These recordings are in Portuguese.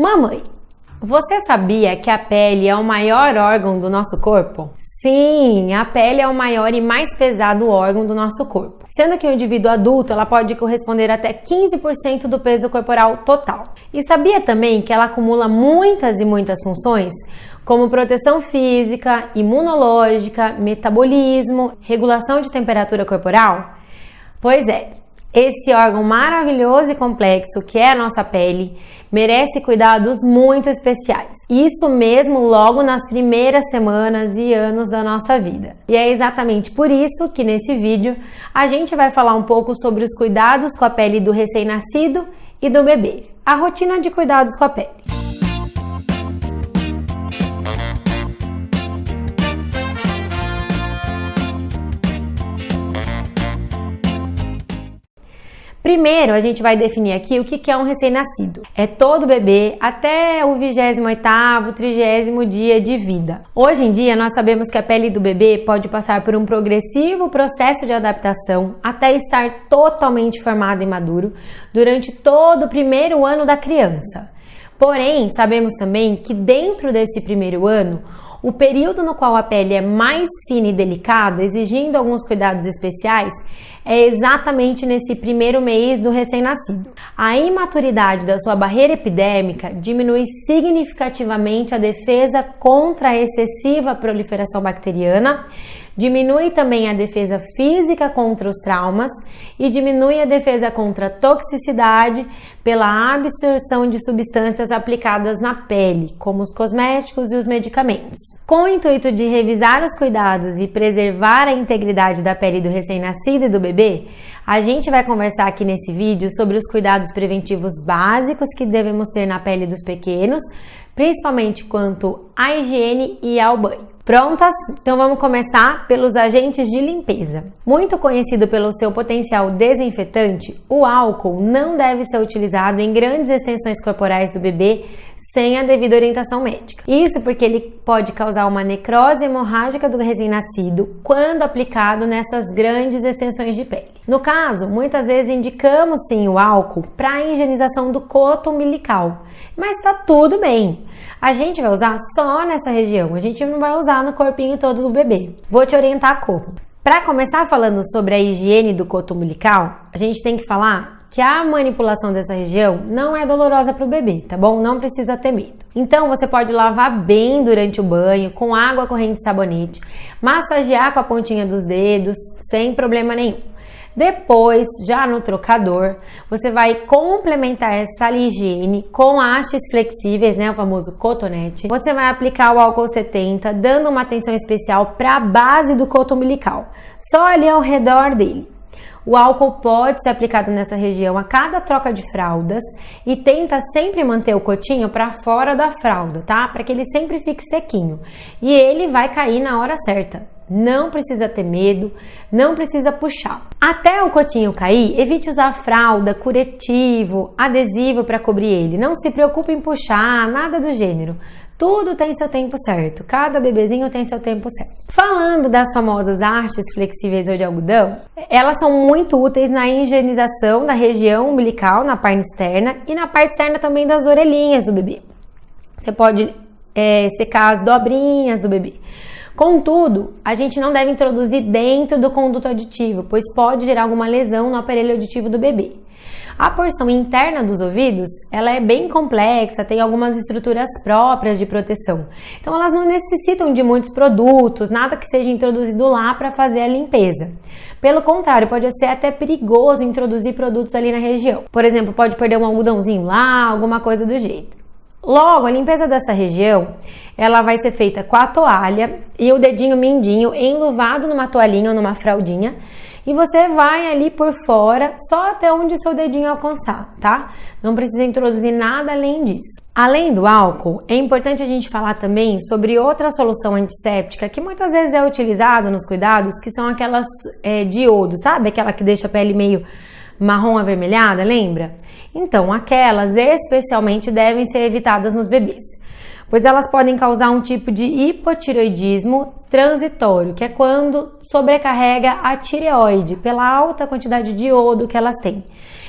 Mamãe, você sabia que a pele é o maior órgão do nosso corpo? Sim, a pele é o maior e mais pesado órgão do nosso corpo. Sendo que o indivíduo adulto, ela pode corresponder até 15% do peso corporal total. E sabia também que ela acumula muitas e muitas funções, como proteção física, imunológica, metabolismo, regulação de temperatura corporal? Pois é. Esse órgão maravilhoso e complexo que é a nossa pele merece cuidados muito especiais. Isso mesmo logo nas primeiras semanas e anos da nossa vida. E é exatamente por isso que nesse vídeo a gente vai falar um pouco sobre os cuidados com a pele do recém-nascido e do bebê. A rotina de cuidados com a pele. Primeiro, a gente vai definir aqui o que é um recém-nascido. É todo bebê até o 28º, 30º dia de vida. Hoje em dia, nós sabemos que a pele do bebê pode passar por um progressivo processo de adaptação até estar totalmente formado e maduro durante todo o primeiro ano da criança. Porém, sabemos também que dentro desse primeiro ano, o período no qual a pele é mais fina e delicada, exigindo alguns cuidados especiais, é exatamente nesse primeiro mês do recém-nascido. A imaturidade da sua barreira epidérmica diminui significativamente a defesa contra a excessiva proliferação bacteriana, diminui também a defesa física contra os traumas e diminui a defesa contra a toxicidade pela absorção de substâncias aplicadas na pele, como os cosméticos e os medicamentos. Com o intuito de revisar os cuidados e preservar a integridade da pele do recém-nascido e do bebê, a gente vai conversar aqui nesse vídeo sobre os cuidados preventivos básicos que devemos ter na pele dos pequenos, principalmente quanto à higiene e ao banho. Prontas? Então vamos começar pelos agentes de limpeza. Muito conhecido pelo seu potencial desinfetante, o álcool não deve ser utilizado em grandes extensões corporais do bebê sem a devida orientação médica. Isso porque ele pode causar uma necrose hemorrágica do recém-nascido quando aplicado nessas grandes extensões de pele. No caso, muitas vezes indicamos sim o álcool para a higienização do coto umbilical, mas está tudo bem. A gente vai usar só nessa região, a gente não vai usar no corpinho todo do bebê. Vou te orientar como. Para começar falando sobre a higiene do coto umbilical, a gente tem que falar que a manipulação dessa região não é dolorosa para o bebê, tá bom? Não precisa ter medo. Então você pode lavar bem durante o banho, com água corrente e sabonete, massagear com a pontinha dos dedos, sem problema nenhum. Depois, já no trocador, você vai complementar essa higiene com hastes flexíveis, né, o famoso cotonete. Você vai aplicar o álcool 70, dando uma atenção especial para a base do coto umbilical, só ali ao redor dele. O álcool pode ser aplicado nessa região a cada troca de fraldas e tenta sempre manter o cotinho para fora da fralda, tá? Para que ele sempre fique sequinho. E ele vai cair na hora certa. Não precisa ter medo, não precisa puxar. Até o cotinho cair, evite usar fralda, curativo, adesivo para cobrir ele. Não se preocupe em puxar, nada do gênero. Tudo tem seu tempo certo, cada bebezinho tem seu tempo certo. Falando das famosas hastes flexíveis ou de algodão, elas são muito úteis na higienização da região umbilical, na parte externa e na parte externa também das orelhinhas do bebê. Você pode secar as dobrinhas do bebê. Contudo, a gente não deve introduzir dentro do conduto auditivo, pois pode gerar alguma lesão no aparelho auditivo do bebê. A porção interna dos ouvidos, ela é bem complexa, tem algumas estruturas próprias de proteção. Então elas não necessitam de muitos produtos, nada que seja introduzido lá para fazer a limpeza. Pelo contrário, pode ser até perigoso introduzir produtos ali na região. Por exemplo, pode perder um algodãozinho lá, alguma coisa do jeito. Logo, a limpeza dessa região, ela vai ser feita com a toalha e o dedinho mindinho enluvado numa toalhinha ou numa fraldinha. E você vai ali por fora, só até onde o seu dedinho alcançar, tá? Não precisa introduzir nada além disso. Além do álcool, é importante a gente falar também sobre outra solução antisséptica que muitas vezes é utilizada nos cuidados, que são aquelas de iodo, sabe? Aquela que deixa a pele meio marrom avermelhada, lembra? Então, aquelas especialmente devem ser evitadas nos bebês, pois elas podem causar um tipo de hipotireoidismo transitório, que é quando sobrecarrega a tireoide pela alta quantidade de iodo que elas têm.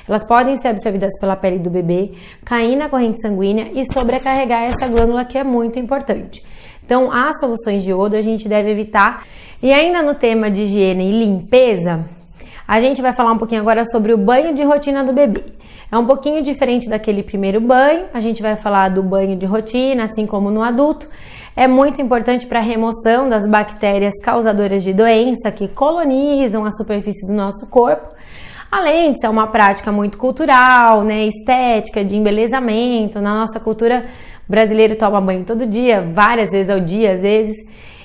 elas podem ser absorvidas pela pele do bebê, cair na corrente sanguínea e sobrecarregar essa glândula, que é muito importante. Então, as soluções de iodo a gente deve evitar. E ainda no tema de higiene e limpeza, a gente vai falar um pouquinho agora sobre o banho de rotina do bebê. É um pouquinho diferente daquele primeiro banho, a gente vai falar do banho de rotina, assim como no adulto. É muito importante para a remoção das bactérias causadoras de doença que colonizam a superfície do nosso corpo. Além de ser uma prática muito cultural, né, estética, de embelezamento. Na nossa cultura, brasileiro toma banho todo dia, várias vezes ao dia, às vezes.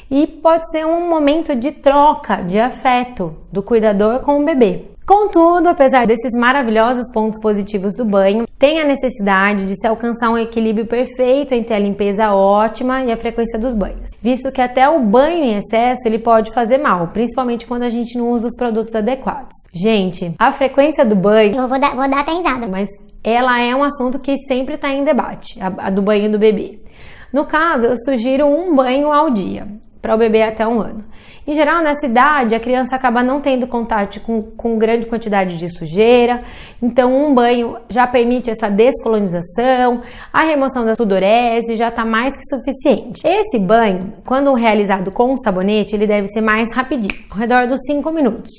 E pode ser um momento de troca, de afeto do cuidador com o bebê. Contudo, apesar desses maravilhosos pontos positivos do banho, tem a necessidade de se alcançar um equilíbrio perfeito entre a limpeza ótima e a frequência dos banhos, visto que até o banho em excesso ele pode fazer mal, principalmente quando a gente não usa os produtos adequados. Gente, a frequência do banho... Eu vou dar até risada. Mas ela é um assunto que sempre está em debate, a do banho do bebê. No caso, eu sugiro um banho ao dia para o bebê até 1 ano. Em geral, nessa idade, a criança acaba não tendo contato com grande quantidade de sujeira, então um banho já permite essa descolonização, a remoção da sudorese já está mais que suficiente. Esse banho, quando realizado com um sabonete, ele deve ser mais rapidinho, ao redor dos 5 minutos.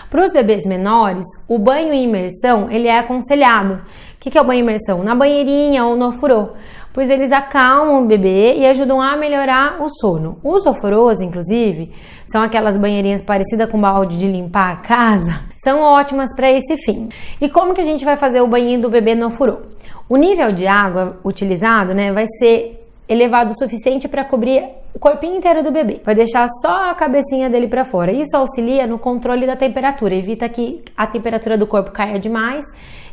Para os bebês menores, o banho em imersão ele é aconselhado. O que é o banho em imersão? Na banheirinha ou no ofurô, pois eles acalmam o bebê e ajudam a melhorar o sono. Os ofurôs, inclusive, são aquelas banheirinhas parecidas com balde de limpar a casa, são ótimas para esse fim. E como que a gente vai fazer o banho do bebê no ofurô? O nível de água utilizado, né, vai ser elevado o suficiente para cobrir o corpinho inteiro do bebê. Vai deixar só a cabecinha dele para fora. Isso auxilia no controle da temperatura, evita que a temperatura do corpo caia demais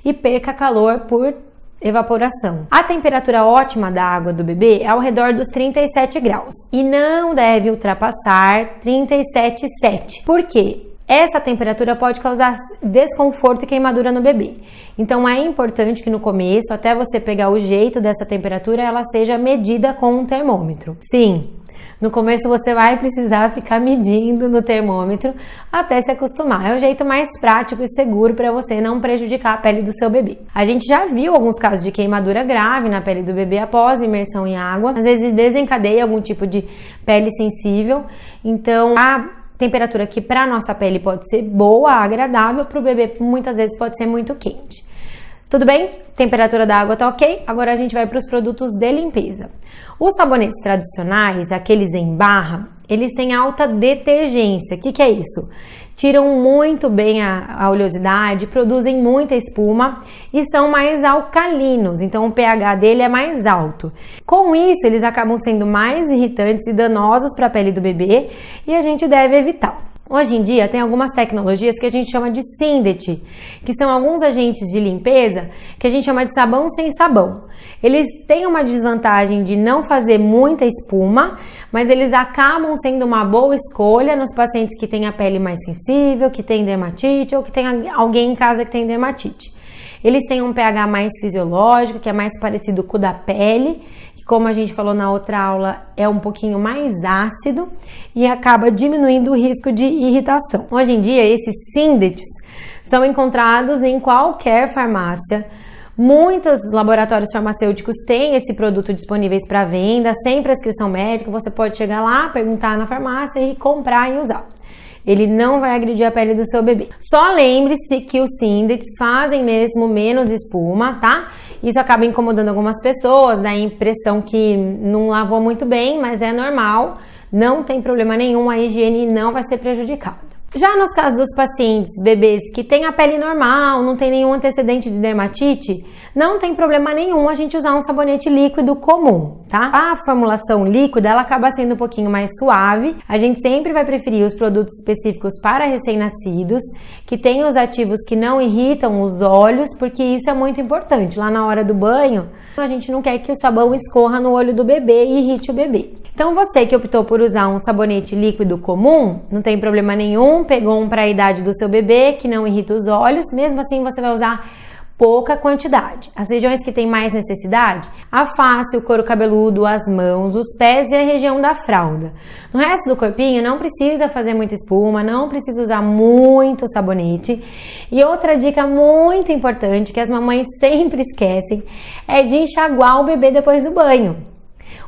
e perca calor por evaporação. A temperatura ótima da água do bebê é ao redor dos 37 graus e não deve ultrapassar 37,7. Por quê? Essa temperatura pode causar desconforto e queimadura no bebê. Então é importante que no começo, até você pegar o jeito dessa temperatura, ela seja medida com um termômetro. Sim, no começo você vai precisar ficar medindo no termômetro até se acostumar. É o jeito mais prático e seguro para você não prejudicar a pele do seu bebê. A gente já viu alguns casos de queimadura grave na pele do bebê após imersão em água. Às vezes desencadeia algum tipo de pele sensível. Então a temperatura que para nossa pele pode ser boa, agradável, para o bebê muitas vezes pode ser muito quente. Tudo bem? Temperatura da água tá ok? Agora a gente vai para os produtos de limpeza. Os sabonetes tradicionais, aqueles em barra, eles têm alta detergência. O que é isso? Tiram muito bem a oleosidade, produzem muita espuma e são mais alcalinos, então o pH dele é mais alto. Com isso, eles acabam sendo mais irritantes e danosos para a pele do bebê e a gente deve evitar. Hoje em dia tem algumas tecnologias que a gente chama de Syndet, que são alguns agentes de limpeza que a gente chama de sabão sem sabão. Eles têm uma desvantagem de não fazer muita espuma, mas eles acabam sendo uma boa escolha nos pacientes que têm a pele mais sensível, que têm dermatite ou que tem alguém em casa que tem dermatite. Eles têm um pH mais fisiológico, que é mais parecido com o da pele, que como a gente falou na outra aula, é um pouquinho mais ácido e acaba diminuindo o risco de irritação. Hoje em dia, esses Syndets são encontrados em qualquer farmácia. Muitos laboratórios farmacêuticos têm esse produto disponíveis para venda, sem prescrição médica. Você pode chegar lá, perguntar na farmácia e comprar e usar. Ele não vai agredir a pele do seu bebê. Só lembre-se que os Syndets fazem mesmo menos espuma, tá? Isso acaba incomodando algumas pessoas, dá a impressão que não lavou muito bem, mas é normal, não tem problema nenhum, a higiene não vai ser prejudicada. Já nos casos dos pacientes, bebês que têm a pele normal, não tem nenhum antecedente de dermatite, não tem problema nenhum a gente usar um sabonete líquido comum, tá? A formulação líquida, ela acaba sendo um pouquinho mais suave. A gente sempre vai preferir os produtos específicos para recém-nascidos, que têm os ativos que não irritam os olhos, porque isso é muito importante. Lá na hora do banho, a gente não quer que o sabão escorra no olho do bebê e irrite o bebê. Então você que optou por usar um sabonete líquido comum, não tem problema nenhum, pegou um para a idade do seu bebê, que não irrita os olhos, mesmo assim você vai usar pouca quantidade. As regiões que têm mais necessidade, a face, o couro cabeludo, as mãos, os pés e a região da fralda. No resto do corpinho não precisa fazer muita espuma, não precisa usar muito sabonete. E outra dica muito importante que as mamães sempre esquecem é de enxaguar o bebê depois do banho.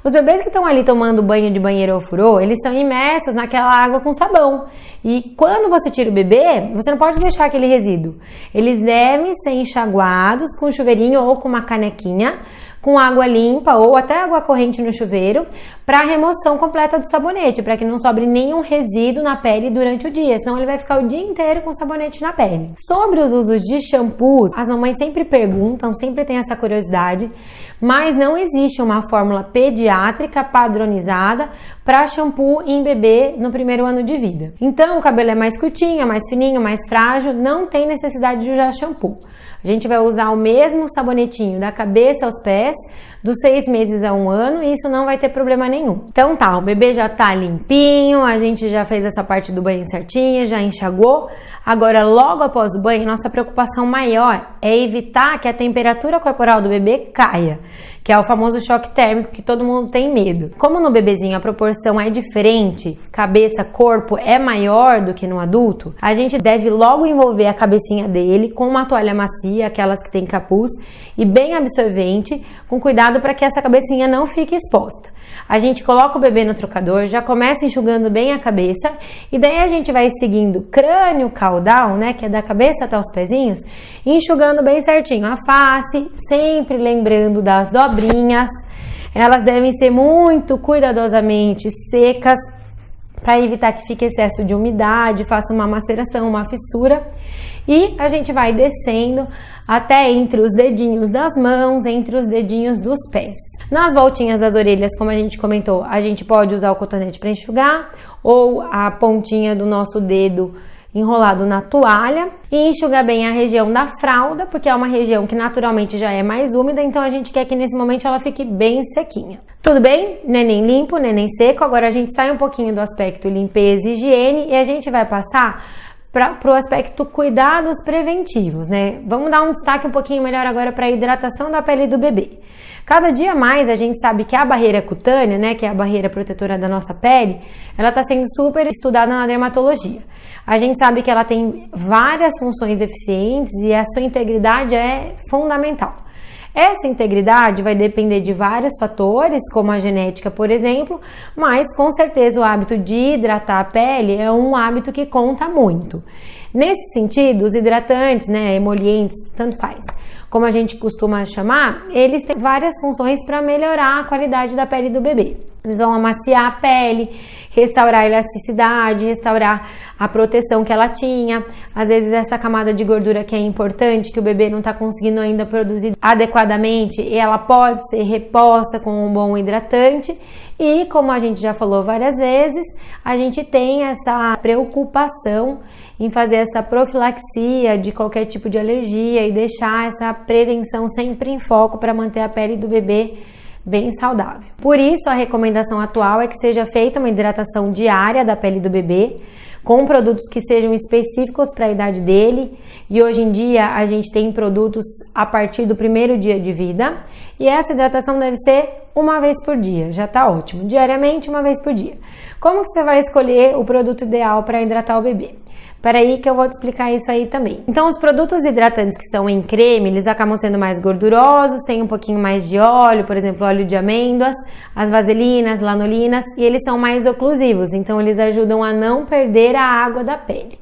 Os bebês que estão ali tomando banho de banheiro ou furô, eles estão imersos naquela água com sabão. E quando você tira o bebê, você não pode deixar aquele resíduo. Eles devem ser enxaguados com um chuveirinho ou com uma canequinha, com água limpa ou até água corrente no chuveiro, para remoção completa do sabonete, para que não sobre nenhum resíduo na pele durante o dia, senão ele vai ficar o dia inteiro com sabonete na pele. Sobre os usos de shampoos, as mamães sempre perguntam, sempre tem essa curiosidade, mas não existe uma fórmula pediátrica padronizada para shampoo em bebê no primeiro ano de vida. Então, o cabelo é mais curtinho, é mais fininho, mais frágil, não tem necessidade de usar shampoo. A gente vai usar o mesmo sabonetinho da cabeça aos pés, dos 6 meses a 1 ano, e isso não vai ter problema nenhum. Então tá, o bebê já tá limpinho, a gente já fez essa parte do banho certinha, já enxagou. Agora, logo após o banho, nossa preocupação maior é evitar que a temperatura corporal do bebê caia, que é o famoso choque térmico que todo mundo tem medo. Como no bebezinho a proporção é diferente, cabeça, corpo é maior do que no adulto, a gente deve logo envolver a cabecinha dele com uma toalha macia, aquelas que tem capuz, e bem absorvente, com cuidado para que essa cabecinha não fique exposta. A gente coloca o bebê no trocador, já começa enxugando bem a cabeça, e daí a gente vai seguindo crânio caudal, né, que é da cabeça até os pezinhos, enxugando bem certinho a face, sempre lembrando das dobrinhas. Elas devem ser muito cuidadosamente secas para evitar que fique excesso de umidade, faça uma maceração, uma fissura. E a gente vai descendo até entre os dedinhos das mãos, entre os dedinhos dos pés. Nas voltinhas das orelhas, como a gente comentou, a gente pode usar o cotonete para enxugar ou a pontinha do nosso dedo enrolado na toalha e enxugar bem a região da fralda, porque é uma região que naturalmente já é mais úmida, então a gente quer que nesse momento ela fique bem sequinha. Tudo bem? Neném limpo, neném seco. Agora a gente sai um pouquinho do aspecto limpeza e higiene e a gente vai passar para o aspecto cuidados preventivos, né? Vamos dar um destaque um pouquinho melhor agora para a hidratação da pele do bebê. Cada dia mais a gente sabe que a barreira cutânea, né, que é a barreira protetora da nossa pele, ela está sendo super estudada na dermatologia. A gente sabe que ela tem várias funções eficientes e a sua integridade é fundamental. Essa integridade vai depender de vários fatores, como a genética, por exemplo, mas com certeza o hábito de hidratar a pele é um hábito que conta muito. Nesse sentido, os hidratantes, né, emolientes, tanto faz, como a gente costuma chamar, eles têm várias funções para melhorar a qualidade da pele do bebê. Eles vão amaciar a pele, restaurar a elasticidade, restaurar a proteção que ela tinha. Às vezes essa camada de gordura que é importante, que o bebê não está conseguindo ainda produzir adequadamente, e ela pode ser reposta com um bom hidratante. E como a gente já falou várias vezes, a gente tem essa preocupação em fazer essa profilaxia de qualquer tipo de alergia e deixar essa prevenção sempre em foco para manter a pele do bebê bem saudável. Por isso, a recomendação atual é que seja feita uma hidratação diária da pele do bebê, com produtos que sejam específicos para a idade dele, e hoje em dia a gente tem produtos a partir do primeiro dia de vida, e essa hidratação deve ser uma vez por dia, já tá ótimo, diariamente uma vez por dia. Como que você vai escolher o produto ideal para hidratar o bebê? Peraí que eu vou te explicar isso aí também. Então, os produtos hidratantes que são em creme, eles acabam sendo mais gordurosos, tem um pouquinho mais de óleo, por exemplo, óleo de amêndoas, as vaselinas, lanolinas, e eles são mais oclusivos, então eles ajudam a não perder a água da pele.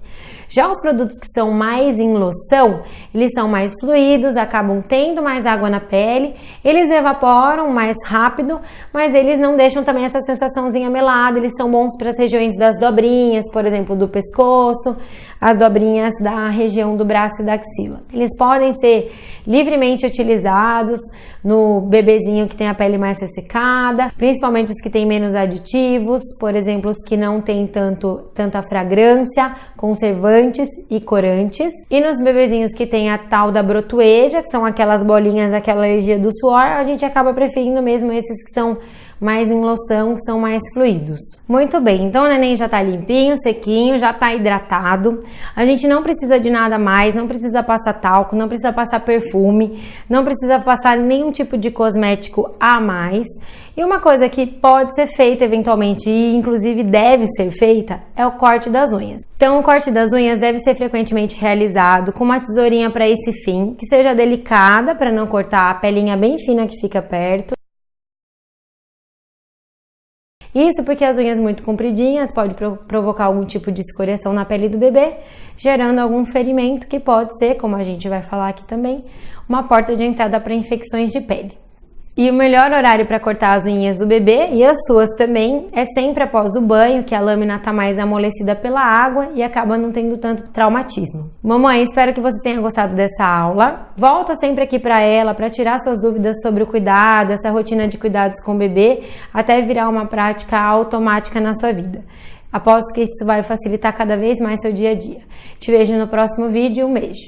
Já os produtos que são mais em loção, eles são mais fluidos, acabam tendo mais água na pele, eles evaporam mais rápido, mas eles não deixam também essa sensaçãozinha melada, eles são bons para as regiões das dobrinhas, por exemplo, do pescoço, as dobrinhas da região do braço e da axila. Eles podem ser livremente utilizados no bebezinho que tem a pele mais ressecada, principalmente os que têm menos aditivos, por exemplo, os que não têm tanta fragrância, conservantes e corantes. E nos bebezinhos que tem a tal da brotueja, que são aquelas bolinhas, aquela alergia do suor, a gente acaba preferindo mesmo esses que são mais em loção, que são mais fluidos. Muito bem, então o neném já tá limpinho, sequinho, já tá hidratado. A gente não precisa de nada mais, não precisa passar talco, não precisa passar perfume, não precisa passar nenhum tipo de cosmético a mais. E uma coisa que pode ser feita eventualmente e inclusive deve ser feita é o corte das unhas. Então o corte das unhas deve ser frequentemente realizado com uma tesourinha para esse fim, que seja delicada para não cortar a pelinha bem fina que fica perto. Isso porque as unhas muito compridinhas pode provocar algum tipo de escoriação na pele do bebê, gerando algum ferimento que pode ser, como a gente vai falar aqui também, uma porta de entrada para infecções de pele. E o melhor horário para cortar as unhas do bebê, e as suas também, é sempre após o banho, que a lâmina está mais amolecida pela água e acaba não tendo tanto traumatismo. Mamãe, espero que você tenha gostado dessa aula. Volta sempre aqui para ela para tirar suas dúvidas sobre o cuidado, essa rotina de cuidados com o bebê, até virar uma prática automática na sua vida. Aposto que isso vai facilitar cada vez mais seu dia a dia. Te vejo no próximo vídeo. Um beijo!